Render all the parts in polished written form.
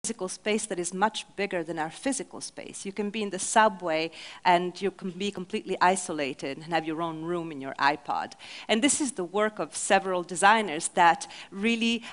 physical space that is much bigger than our physical space. You can be in the subway and you can be completely isolated and have your own room in your iPod. And this is the work of several designers that really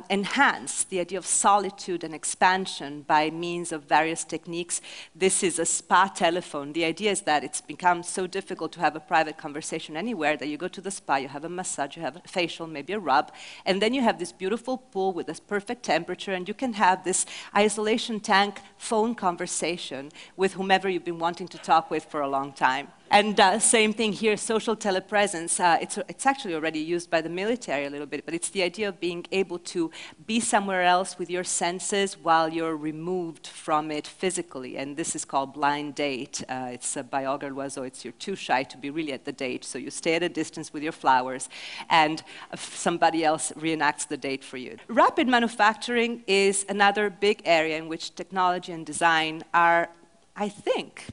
enhance the idea of solitude and expansion by means of various techniques. This is a spa telephone. The idea is that it's become so difficult to have a private conversation anywhere that you go to the spa, you have a massage, you have a facial, maybe a rub, and then you have this beautiful pool with this perfect temperature, and you can have this isolation tank phone conversation with whomever you've been wanting to talk with for a long time. And same thing here, social telepresence. It's actually already used by the military a little bit, but it's the idea of being able to be somewhere else with your senses while you're removed from it physically. And this is called blind date. It's by Auger Loiseau. It's you're too shy to be really at the date, so you stay at a distance with your flowers, and somebody else reenacts the date for you. Rapid manufacturing is another big area in which technology and design are, I think,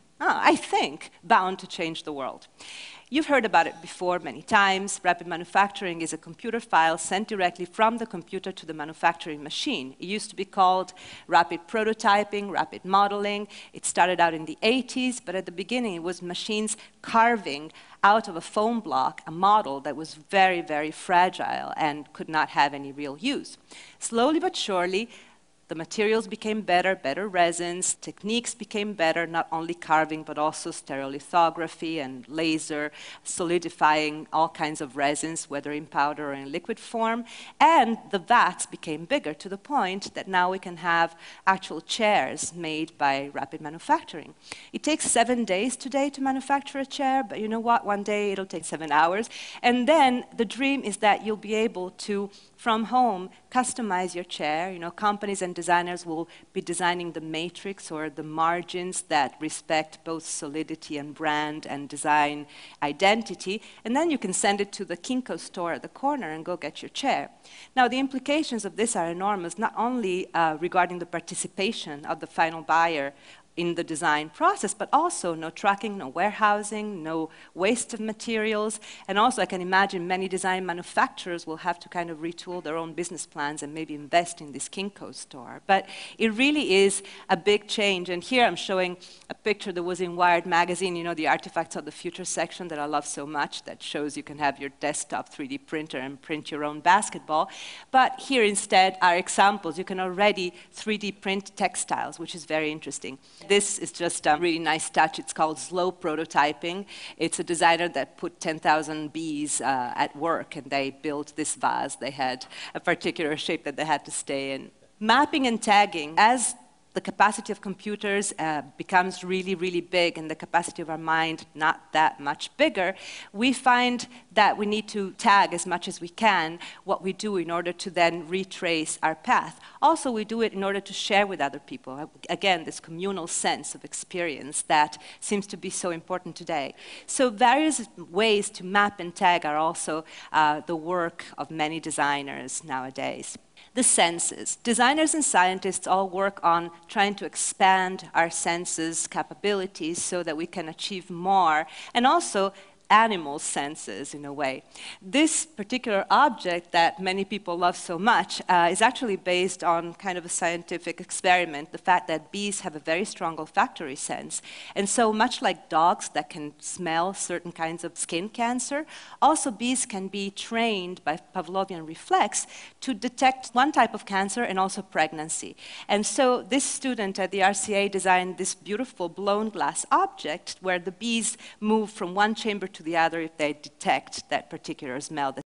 bound to change the world. You've heard about it before many times. Rapid manufacturing is a computer file sent directly from the computer to the manufacturing machine. It used to be called rapid prototyping, rapid modeling. It started out in the 80s, but at the beginning it was machines carving out of a foam block a model that was very, very fragile and could not have any real use. Slowly but surely, the materials became better, better resins, techniques became better, not only carving, but also stereolithography and laser, solidifying all kinds of resins, whether in powder or in liquid form. And the vats became bigger to the point that now we can have actual chairs made by rapid manufacturing. It takes 7 days today to manufacture a chair, but you know what? One day it'll take 7 hours. And then the dream is that you'll be able to, from home, customize your chair. You know, companies and designers will be designing the matrix or the margins that respect both solidity and brand and design identity, and then you can send it to the Kinko store at the corner and go get your chair. Now, the implications of this are enormous, not only regarding the participation of the final buyer in the design process, but also no tracking, no warehousing, no waste of materials. And also I can imagine many design manufacturers will have to kind of retool their own business plans and maybe invest in this Kinko store. But it really is a big change. And here I'm showing a picture that was in Wired magazine, you know, the Artifacts of the Future section that I love so much, that shows you can have your desktop 3D printer and print your own basketball. But here instead are examples. You can already 3D print textiles, which is very interesting. This is just a really nice touch. It's called slow prototyping. It's a designer that put 10,000 bees at work, and they built this vase. They had a particular shape that they had to stay in. Mapping and tagging. As the capacity of computers becomes really, really big, and the capacity of our mind not that much bigger, we find that we need to tag as much as we can what we do in order to then retrace our path. Also, we do it in order to share with other people. Again, this communal sense of experience that seems to be so important today. So various ways to map and tag are also the work of many designers nowadays. The senses. Designers and scientists all work on trying to expand our senses capabilities so that we can achieve more, and also animal senses in a way. This particular object that many people love so much is actually based on kind of a scientific experiment, the fact that bees have a very strong olfactory sense. And so much like dogs that can smell certain kinds of skin cancer, also bees can be trained by Pavlovian reflex to detect one type of cancer and also pregnancy. And so this student at the RCA designed this beautiful blown glass object where the bees move from one chamber to the other if they detect that particular smell.